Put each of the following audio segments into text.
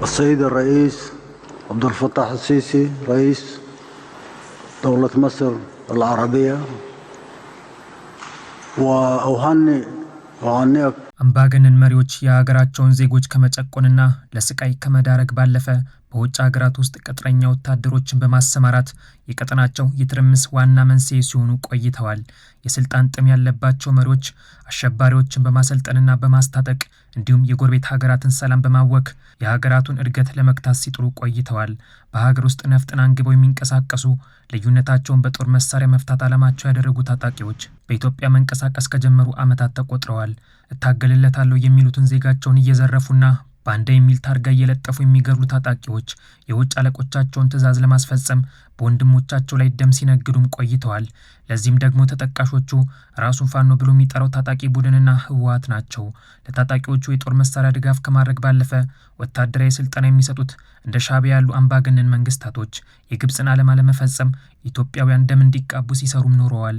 السيد الرئيس عبد الفتاح السيسي رئيس دولة مصر العربية وأهنئك አምባገነን መሪዎች የሀገራቸውን ዜጎች ከመጨቆንና ለስቃይ ከመዳረግ ባለፈ በውጭ ሀገራት ውስጥ ቅጥረኛ ወታደሮችን በማሰማራት የቀጠናቸው የትርምስ ዋና መንስኤ ሲሆኑ ቆይተዋል። የስልጣን ጥም ያለባቸው መሪዎች አሸባሪዎችን በማሰልጠንና በማስታጠቅ እንዲሁም የጎረቤት ሀገራትን ሰላም በማወክ የሀገራቱን እድገት ለመግታት ሲጥሩ ቆይተዋል። በሀገር ውስጥ ነፍጥን አንግበው የሚንቀሳቀሱ ልዩነታቸውን በጦር መሳሪያ መፍታት ዓላማቸው ያደረጉ ታጣቂዎች በኢትዮጵያ መንቀሳቀስ ከጀመሩ ዓመታት ተቆጥረዋል። እታገልለታለሁ የሚሉትን ዜጋቸውን እየዘረፉና ባንዳ የሚል ታርጋ እየለጠፉ የሚገድሉ ታጣቂዎች የውጭ አለቆቻቸውን ትዕዛዝ ለማስፈጸም በወንድሞቻቸው ላይ ደም ሲነግዱም ቆይተዋል። ለዚህም ደግሞ ተጠቃሾቹ ራሱን ፋኖ ብሎ የሚጠራው ታጣቂ ቡድንና ህወሓት ናቸው። ለታጣቂዎቹ የጦር መሳሪያ ድጋፍ ከማድረግ ባለፈ ወታደራዊ ስልጠና የሚሰጡት እንደ ሻዕቢያ ያሉ አምባገነን መንግስታቶች የግብፅን ዓላማ ለመፈጸም ኢትዮጵያውያን ደም እንዲቃቡ ሲሰሩም ኖረዋል።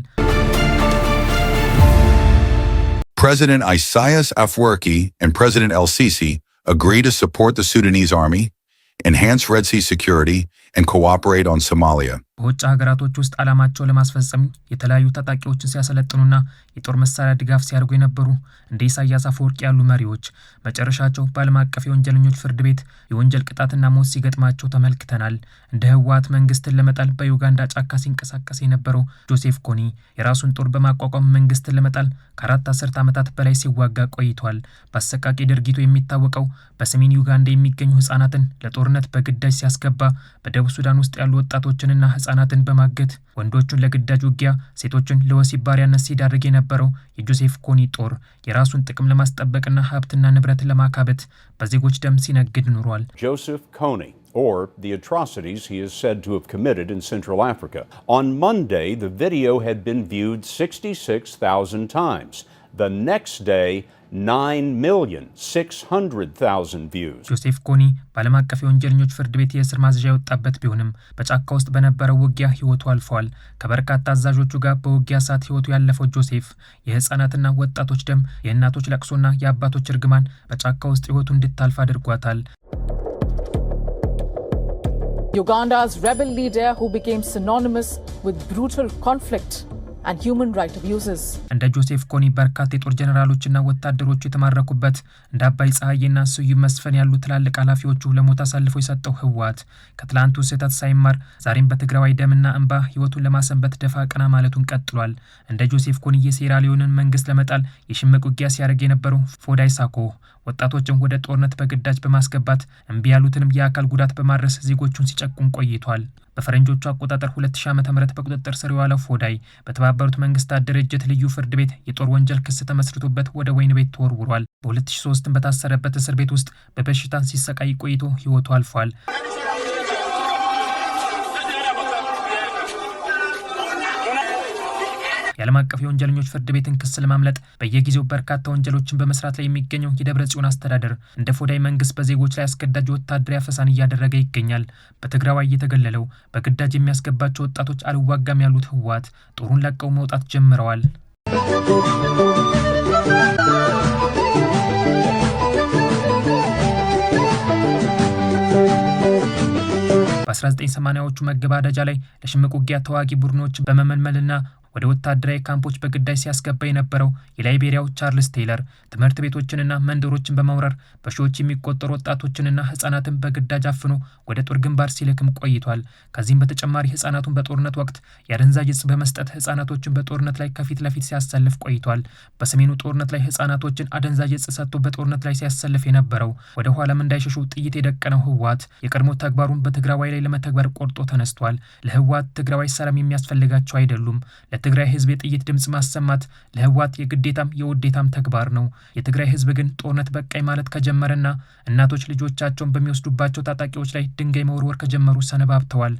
President Isaias Afwerki and President El-Sisi agree to support the Sudanese army, enhance Red Sea security, and cooperate on Somalia. በውጭ ሀገራቶች ውስጥ ዓላማቸው ለማስፈጸም የተለያዩ ታጣቂዎችን ሲያሰለጥኑና የጦር መሳሪያ ድጋፍ ሲያደርጉ የነበሩ እንደ ኢሳያስ አፈወርቂ ያሉ መሪዎች መጨረሻቸው በዓለም አቀፍ የወንጀለኞች ፍርድ ቤት የወንጀል ቅጣትና ሞት ሲገጥማቸው ተመልክተናል። እንደ ህወሓት መንግስትን ለመጣል በዩጋንዳ ጫካ ሲንቀሳቀስ የነበረው ጆሴፍ ኮኒ የራሱን ጦር በማቋቋም መንግስትን ለመጣል ከ4 አስርት ዓመታት በላይ ሲዋጋ ቆይቷል። በአሰቃቂ ድርጊቱ የሚታወቀው በሰሜን ዩጋንዳ የሚገኙ ህፃናትን ለጦርነት በግዳጅ ሲያስገባ በደቡብ ሱዳን ውስጥ ያሉ ወጣቶችንና ህፃናትን በማገት ወንዶቹን ለግዳጅ ውጊያ ሴቶችን ለወሲብ ባሪያነት ሲዳርግ የነበረው የጆሴፍ ኮኒ ጦር የራሱን ጥቅም ለማስጠበቅና ሀብትና ንብረትን ለማካበት በዜጎች ደም ሲነግድ ኑሯል። Joseph Kony, or the atrocities he is said to have committed in Central Africa. On Monday, the video had been viewed 66,000 times. The next day, 9,600,000 views. ጆሴፍ ኮኒ በዓለም አቀፍ የወንጀለኞች ፍርድ ቤት የእስር ማዘዣ የወጣበት ቢሆንም በጫካ ውስጥ በነበረው ውጊያ ህይወቱ አልፏል። ከበርካታ አዛዦቹ ጋር በውጊያ ሰዓት ህይወቱ ያለፈው ጆሴፍ የህፃናትና ወጣቶች ደም፣ የእናቶች ለቅሶና የአባቶች እርግማን በጫካ ውስጥ ህይወቱ እንድታልፍ አድርጓታል። Uganda's rebel leader who became synonymous with brutal conflict and human rights abuses. እንደ ጆሴፍ ኮኒ በርካታ የጦር ጀነራሎችና ወታደሮች የተማረኩበት እንደ አባይ ፀሐይና ስዩም መስፍን ያሉ ትላልቅ ኃላፊዎቹ ለሞት አሳልፈው የሰጠው ህወሓት ከትላንቱ ስህተት ሳይማር ዛሬም በትግራዋይ ደምና እንባ ህይወቱን ለማሰንበት ደፋ ቀና ማለቱን ቀጥሏል። እንደ ጆሴፍ ኮኒ የሴራሊዮንን መንግስት ለመጣል የሽምቅ ውጊያ ሲያደርግ የነበረው ፎዳይ ሳኮ ወጣቶችን ወደ ጦርነት በግዳጅ በማስገባት እምቢ ያሉትንም የአካል ጉዳት በማድረስ ዜጎቹን ሲጨቁን ቆይቷል። በፈረንጆቹ አቆጣጠር 2000 ዓ.ም በቁጥጥር ስር የዋለው ፎዳይ በተባበሩት መንግስታት ድርጅት ልዩ ፍርድ ቤት የጦር ወንጀል ክስ ተመስርቶበት ወደ ወህኒ ቤት ተወርውሯል። በ2003 በታሰረበት እስር ቤት ውስጥ በበሽታ ሲሰቃይ ቆይቶ ህይወቱ አልፏል። የዓለም አቀፍ የወንጀለኞች ፍርድ ቤትን ክስ ለማምለጥ በየጊዜው በርካታ ወንጀሎችን በመስራት ላይ የሚገኘው የደብረጽዮን አስተዳደር እንደ ፎዳይ መንግስት በዜጎች ላይ አስገዳጅ ወታደራዊ አፈሳን እያደረገ ይገኛል። በትግራዋይ እየተገለለው በግዳጅ የሚያስገባቸው ወጣቶች አልዋጋም ያሉት ህወሓት ጦሩን ለቀው መውጣት ጀምረዋል። በ1980ዎቹ መገባደጃ ላይ ለሽምቅ ውጊያ ተዋጊ ቡድኖች በመመልመልና ወደ ወታደራዊ ካምፖች በግዳጅ ሲያስገባ የነበረው የላይቤሪያው ቻርልስ ቴይለር ትምህርት ቤቶችንና መንደሮችን በመውረር በሺዎች የሚቆጠሩ ወጣቶችንና ህፃናትን በግዳጅ አፍኖ ወደ ጦር ግንባር ሲልክም ቆይቷል። ከዚህም በተጨማሪ ህፃናቱን በጦርነት ወቅት የአደንዛዥ ዕፅ በመስጠት ህፃናቶችን በጦርነት ላይ ከፊት ለፊት ሲያሰልፍ ቆይቷል። በሰሜኑ ጦርነት ላይ ህፃናቶችን አደንዛዥ ዕፅ ሰጥቶ በጦርነት ላይ ሲያሰልፍ የነበረው ወደ ኋላም እንዳይሸሹ ጥይት የደቀነው ህወሓት የቀድሞ ተግባሩን በትግራዋይ ላይ ለመተግበር ቆርጦ ተነስቷል። ለህወሓት ትግራዋይ ሰላም የሚያስፈልጋቸው አይደሉም። ለትግራይ ህዝብ የጥይት ድምጽ ማሰማት ለህወሓት የግዴታም የውዴታም ተግባር ነው። የትግራይ ህዝብ ግን ጦርነት በቃይ ማለት ከጀመረና እናቶች ልጆቻቸውን በሚወስዱባቸው ታጣቂዎች ላይ ድንጋይ መወርወር ከጀመሩ ሰነባብተዋል።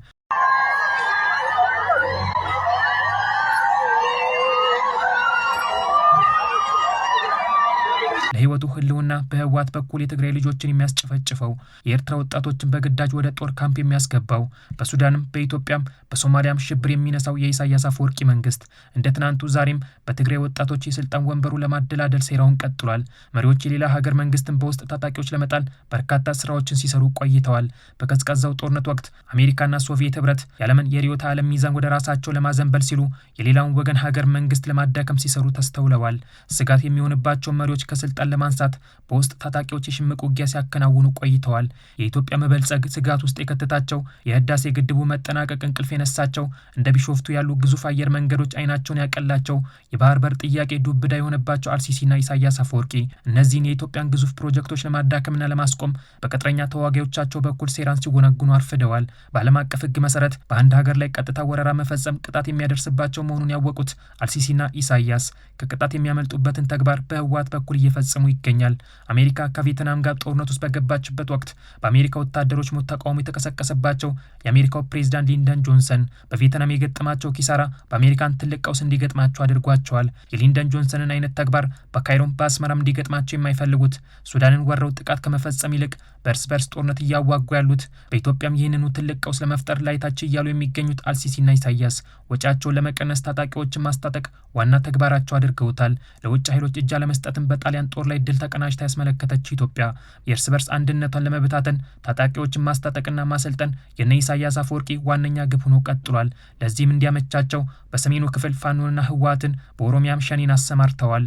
ለህይወቱ ህልውና በህወሓት በኩል የትግራይ ልጆችን የሚያስጨፈጭፈው፣ የኤርትራ ወጣቶችን በግዳጅ ወደ ጦር ካምፕ የሚያስገባው፣ በሱዳንም በኢትዮጵያም በሶማሊያም ሽብር የሚነሳው የኢሳያስ አፈወርቂ መንግስት እንደ ትናንቱ ዛሬም በትግራይ ወጣቶች የስልጣን ወንበሩ ለማደላደል ሴራውን ቀጥሏል። መሪዎች የሌላ ሀገር መንግስትን በውስጥ ታጣቂዎች ለመጣል በርካታ ስራዎችን ሲሰሩ ቆይተዋል። በቀዝቃዛው ጦርነት ወቅት አሜሪካና ሶቪየት ህብረት የዓለምን የርዕዮተ ዓለም ሚዛን ወደ ራሳቸው ለማዘንበል ሲሉ የሌላውን ወገን ሀገር መንግስት ለማዳከም ሲሰሩ ተስተውለዋል። ስጋት የሚሆንባቸው መሪዎች ከስልጣን ለማንሳት በውስጥ ታጣቂዎች የሽምቅ ውጊያ ሲያከናውኑ ቆይተዋል። የኢትዮጵያ መበልጸግ ስጋት ውስጥ የከተታቸው፣ የህዳሴ ግድቡ መጠናቀቅ እንቅልፍ የነሳቸው፣ እንደ ቢሾፍቱ ያሉ ግዙፍ አየር መንገዶች አይናቸውን ያቀላቸው፣ የባህር በር ጥያቄ ዱብዳ የሆነባቸው አልሲሲና ኢሳያስ አፈወርቂ እነዚህን የኢትዮጵያን ግዙፍ ፕሮጀክቶች ለማዳከምና ለማስቆም በቅጥረኛ ተዋጊዎቻቸው በኩል ሴራን ሲጎነጉኑ አርፍደዋል። በዓለም አቀፍ ህግ መሰረት በአንድ ሀገር ላይ ቀጥታ ወረራ መፈጸም ቅጣት የሚያደርስባቸው መሆኑን ያወቁት አልሲሲና ኢሳያስ ከቅጣት የሚያመልጡበትን ተግባር በህወሓት በኩል እየፈጸሙ ይገኛል። አሜሪካ ከቬትናም ጋር ጦርነት ውስጥ በገባችበት ወቅት በአሜሪካ ወታደሮች ሞት ተቃውሞ የተቀሰቀሰባቸው የአሜሪካው ፕሬዚዳንት ሊንደን ጆንሰን በቬትናም የገጠማቸው ኪሳራ በአሜሪካን ትልቅ ቀውስ እንዲገጥማቸው አድርጓቸዋል። የሊንደን ጆንሰንን አይነት ተግባር በካይሮም በአስመራም እንዲገጥማቸው የማይፈልጉት፣ ሱዳንን ወረው ጥቃት ከመፈጸም ይልቅ በእርስ በርስ ጦርነት እያዋጉ ያሉት፣ በኢትዮጵያም ይህንኑ ትልቅ ቀውስ ለመፍጠር ላይታች እያሉ የሚገኙት አልሲሲና ኢሳያስ ወጪያቸውን ለመቀነስ ታጣቂዎችን ማስታጠቅ ዋና ተግባራቸው አድርገውታል። ለውጭ ኃይሎች እጅ አለመስጠትን በጣሊያን ጦር ላይ ድል ተቀናጅታ ያስመለከተችው ኢትዮጵያ የእርስ በርስ አንድነቷን ለመበታተን ታጣቂዎችን ማስታጠቅና ማሰልጠን የነ ኢሳያስ አፈወርቂ ዋነኛ ግብ ሆኖ ቀጥሏል። ለዚህም እንዲያመቻቸው በሰሜኑ ክፍል ፋኖንና ህወሓትን፣ በኦሮሚያም ሸኔን አሰማርተዋል።